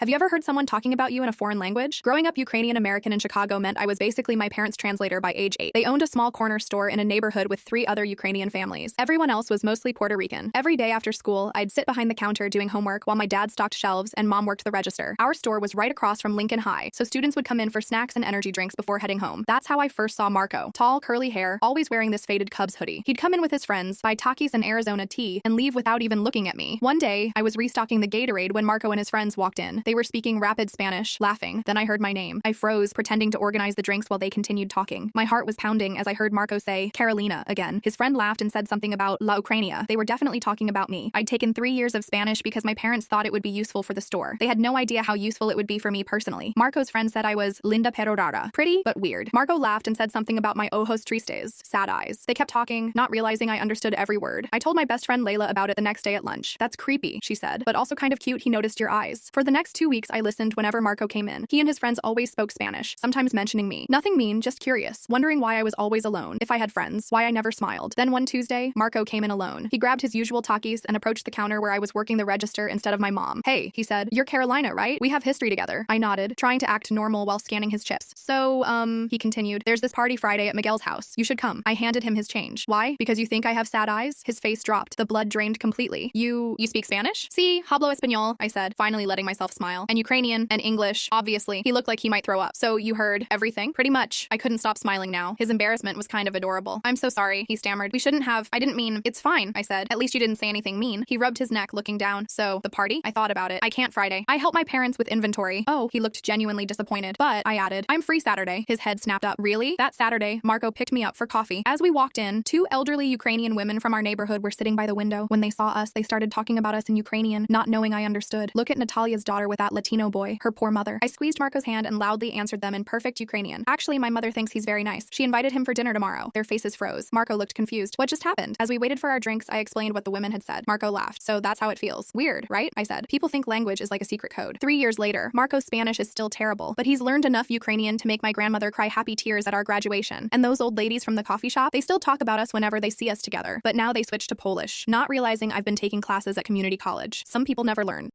Have you ever heard someone talking about you in a foreign language? Growing up Ukrainian American in Chicago meant I was basically my parents' translator by age 8. They owned a small corner store in a neighborhood with 3 other Ukrainian families. Everyone else was mostly Puerto Rican. Every day after school, I'd sit behind the counter doing homework while my dad stocked shelves and mom worked the register. Our store was right across from Lincoln High, so students would come in for snacks and energy drinks before heading home. That's how I first saw Marco. Tall, curly hair, always wearing this faded Cubs hoodie. He'd come in with his friends, buy Takis and Arizona tea, and leave without even looking at me. One day, I was restocking the Gatorade when Marco and his friends walked in. They were speaking rapid Spanish, laughing. Then I heard my name. I froze, pretending to organize the drinks while they continued talking. My heart was pounding as I heard Marco say, Carolina, again. His friend laughed and said something about La Ucrania. They were definitely talking about me. I'd taken 3 years of Spanish because my parents thought it would be useful for the store. They had no idea how useful it would be for me personally. Marco's friend said I was linda pero rara. Pretty, but weird. Marco laughed and said something about my ojos tristes, sad eyes. They kept talking, not realizing I understood every word. I told my best friend Layla about it the next day at lunch. That's creepy, she said, but also kind of cute he noticed your eyes. For the next 2 weeks, I listened whenever Marco came in. He and his friends always spoke Spanish, sometimes mentioning me. Nothing mean, just curious, wondering why I was always alone, if I had friends, why I never smiled. Then one Tuesday, Marco came in alone. He grabbed his usual Takis and approached the counter where I was working the register instead of my mom. Hey, he said, you're Carolina, right? We have history together. I nodded, trying to act normal while scanning his chips. So, he continued, there's this party Friday at Miguel's house. You should come. I handed him his change. Why? Because you think I have sad eyes? His face dropped. The blood drained completely. You speak Spanish? Sí, hablo español, I said, finally letting myself smile. And Ukrainian, and English, obviously. He looked like he might throw up. So you heard everything? Pretty much. I couldn't stop smiling now. His embarrassment was kind of adorable. I'm so sorry, he stammered. I didn't mean, it's fine, I said. At least you didn't say anything mean. He rubbed his neck, looking down. So, the party? I thought about it. I can't Friday. I help my parents with inventory. Oh, he looked genuinely disappointed. But, I added, I'm free Saturday. His head snapped up. Really? That Saturday, Marco picked me up for coffee. As we walked in, 2 elderly Ukrainian women from our neighborhood were sitting by the window. When they saw us, they started talking about us in Ukrainian, not knowing I understood. Look at Natalia's daughter with that Latino boy, her poor mother. I squeezed Marco's hand and loudly answered them in perfect Ukrainian. Actually, my mother thinks he's very nice. She invited him for dinner tomorrow. Their faces froze. Marco looked confused. What just happened? As we waited for our drinks, I explained what the women had said. Marco laughed. So that's how it feels. Weird, right? I said. People think language is like a secret code. 3 years later, Marco's Spanish is still terrible, but he's learned enough Ukrainian to make my grandmother cry happy tears at our graduation. And those old ladies from the coffee shop, they still talk about us whenever they see us together. But now they switched to Polish, not realizing I've been taking classes at community college. Some people never learn.